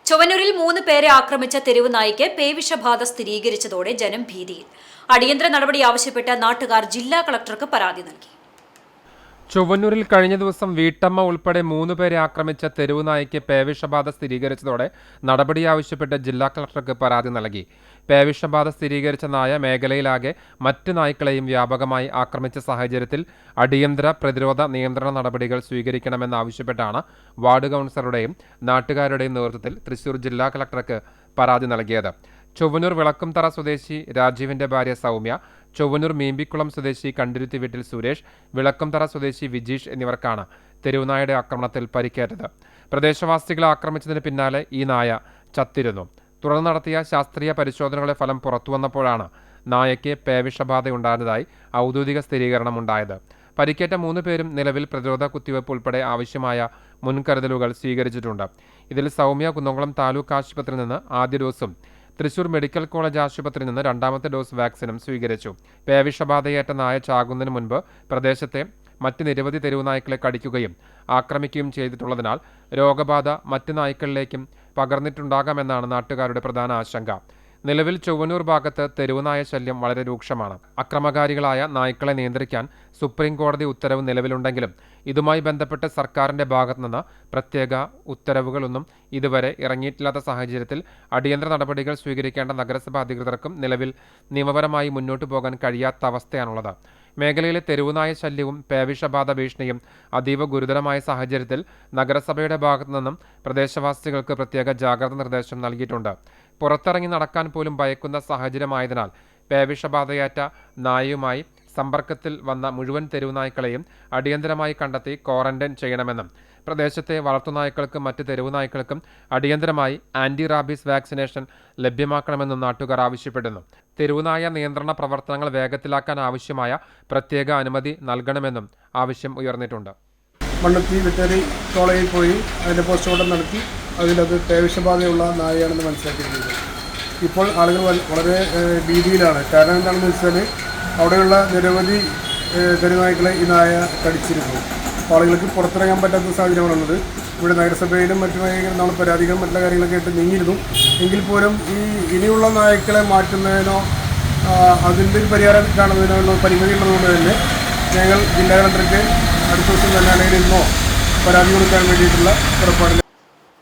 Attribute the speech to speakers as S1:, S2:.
S1: ചൊവ്വന്നൂരിൽ 3 പേരെ ആക്രമിച്ച തെരുവ് നായ്ക്ക് പേവിഷബാധ സ്ഥിരീകരിച്ചതോടെ ജനം ഭീതിയിൽ. അടിയന്തര നടപടി ആവശ്യപ്പെട്ട് നാട്ടുകാർ ജില്ലാ കളക്ടർക്ക് പരാതി നൽകി.
S2: ചൊവ്വന്നൂരിൽ കഴിഞ്ഞ ദിവസം വീട്ടമ്മ ഉൾപ്പെടെ 3 പേരെ ആക്രമിച്ച തെരുവ് നായ്ക്ക് പേവിഷബാധ സ്ഥിരീകരിച്ചതോടെ നടപടി ആവശ്യപ്പെട്ട് ജില്ലാ കളക്ടർക്ക് പരാതി നൽകി. പേവിഷബാധ സ്ഥിരീകരിച്ച നായ മേഖലയിലാകെ മറ്റ് നായ്ക്കളെയും വ്യാപകമായി ആക്രമിച്ച സാഹചര്യത്തിൽ അടിയന്തര പ്രതിരോധ നിയന്ത്രണ നടപടികൾ സ്വീകരിക്കണമെന്നാവശ്യപ്പെട്ടാണ് വാർഡ് കൗൺസിലറുടെയും നാട്ടുകാരുടെയും നേതൃത്വത്തിൽ തൃശൂർ ജില്ലാ കളക്ടർക്ക് പരാതി നൽകിയത്. ചൊവ്വന്നൂർ വിളക്കുംതറ സ്വദേശി രാജീവിന്റെ ഭാര്യ സൗമ്യ, ചൊവ്വന്നൂർ മീമ്പിക്കുളം സ്വദേശി കണ്ടിരുത്തി വീട്ടിൽ സുരേഷ്, വിളക്കുംതറ സ്വദേശി വിജീഷ് എന്നിവർക്കാണ് തെരുവുനായയുടെ ആക്രമണത്തിൽ പരിക്കേറ്റത്. പ്രദേശവാസികളെ ആക്രമിച്ചതിന് പിന്നാലെ ഈ നായ ചത്തിരുന്നു. തുടർന്ന് നടത്തിയ ശാസ്ത്രീയ പരിശോധനകളുടെ ഫലം പുറത്തുവന്നപ്പോഴാണ് നായയ്ക്ക് പേവിഷബാധയുണ്ടായതായി ഔദ്യോഗിക സ്ഥിരീകരണം ഉണ്ടായത്. പരിക്കേറ്റ 3 പേരും നിലവിൽ പ്രതിരോധ കുത്തിവയ്പ് ഉൾപ്പെടെ ആവശ്യമായ മുൻകരുതലുകൾ സ്വീകരിച്ചിട്ടുണ്ട്. ഇതിൽ സൗമ്യ കുന്നംകുളം താലൂക്ക് ആശുപത്രിയിൽ നിന്ന് ആദ്യ ഡോസും തൃശൂർ മെഡിക്കൽ കോളേജ് ആശുപത്രിയിൽ നിന്ന് 2ാമത്തെ ഡോസ് വാക്സിനും സ്വീകരിച്ചു. പേവിഷബാധയേറ്റ നായ ചാകുന്നതിന് മുൻപ് പ്രദേശത്തെ മറ്റ് നിരവധി തെരുവ് നായ്ക്കളെ കടിക്കുകയും ആക്രമിക്കുകയും ചെയ്തിട്ടുള്ളതിനാൽ രോഗബാധ മറ്റ് നായ്ക്കളിലേക്കും പകർന്നിട്ടുണ്ടാകാമെന്നാണ് നാട്ടുകാരുടെ പ്രധാന ആശങ്ക. നിലവിൽ ചൊവ്വന്നൂർ ഭാഗത്ത് തെരുവുനായ ശല്യം വളരെ രൂക്ഷമാണ്. അക്രമകാരികളായ നായ്ക്കളെ നിയന്ത്രിക്കാൻ സുപ്രീം കോടതി ഉത്തരവ് നിലവിലുണ്ടെങ്കിലും ഇതുമായി ബന്ധപ്പെട്ട് സർക്കാരിന്റെ ഭാഗത്തുനിന്ന് പ്രത്യേക ഉത്തരവുകളൊന്നും ഇതുവരെ ഇറങ്ങിയിട്ടില്ലാത്ത സാഹചര്യത്തിൽ അടിയന്തര നടപടികൾ സ്വീകരിക്കേണ്ട നഗരസഭാ അധികൃതർക്കും നിലവിൽ നിയമപരമായി മുന്നോട്ടു പോകാൻ കഴിയാത്ത അവസ്ഥയാണുള്ളത്. മേഖലയിലെ തെരുവുനായ ശല്യവും പേവിഷബാധ ഭീഷണിയും അതീവ ഗുരുതരമായ സാഹചര്യത്തിൽ നഗരസഭയുടെ ഭാഗത്തുനിന്നും പ്രദേശവാസികൾക്ക് പ്രത്യേക ജാഗ്രത നിർദ്ദേശം നൽകിയിട്ടുണ്ട്. പുറത്തിറങ്ങി നടക്കാൻ പോലും ഭയക്കുന്ന സാഹചര്യമായതിനാൽ പേവിഷബാധയേറ്റ നായയുമായി സമ്പർക്കത്തിൽ വന്ന മുഴുവൻ തെരുവുനായ്ക്കളെയും അടിയന്തരമായി കണ്ടെത്തി ക്വാറന്റൈൻ ചെയ്യണമെന്നും പ്രദേശത്തെ വളർത്തുനായ്ക്കൾക്കും മറ്റ് തെരുവുനായ്ക്കൾക്കും അടിയന്തരമായി ആന്റി റാബീസ് വാക്സിനേഷൻ ലഭ്യമാക്കണമെന്നും നാട്ടുകാർ ആവശ്യപ്പെടുന്നു. തെരുവുനായ നിയന്ത്രണ പ്രവർത്തനങ്ങൾ വേഗത്തിലാക്കാൻ ആവശ്യമായ പ്രത്യേക അനുമതി നൽകണമെന്നും ആവശ്യം ഉയർന്നിട്ടുണ്ട്.
S3: മണ്ണത്തി വെറ്ററി കോളേജിൽ പോയി അതിൻ്റെ പോസ്റ്റ്മോർട്ടം നടത്തി അതിലത് പേവിഷബാധയുള്ള നായയാണെന്ന് മനസ്സിലാക്കിയിട്ടുണ്ട്. ഇപ്പോൾ ആളുകൾ വളരെ ഭീതിയിലാണ്. കാരണം എന്താണെന്ന് വെച്ചാൽ അവിടെയുള്ള നിരവധി തെരുവുനായ്ക്കളെ ഈ നായ കടിച്ചിരുന്നു. ആളുകൾക്ക് പുറത്തിറങ്ങാൻ പറ്റാത്ത സാഹചര്യമാണുള്ളത്. ഇവിടെ നഗരസഭയിലും മറ്റുമായി നമ്മൾ പരാതികളും മറ്റുള്ള കാര്യങ്ങളൊക്കെ ആയിട്ട് നീങ്ങിയിരുന്നു. എങ്കിൽ പോലും ഇനിയുള്ള നായ്ക്കളെ മാറ്റുന്നതിനോ അതിൻ്റെ ഒരു പരിഹാരം കാണുന്നതിനോ പരിമിതി ഉള്ളതുകൊണ്ട് തന്നെ ഞങ്ങൾ ജില്ലാ കളക്ടർക്ക് അടുത്ത ദിവസം തന്നെ അല്ലെങ്കിൽ ഇന്നോ പരാതി കൊടുക്കാൻ വേണ്ടിയിട്ടുള്ള പുറപ്പാടിൽ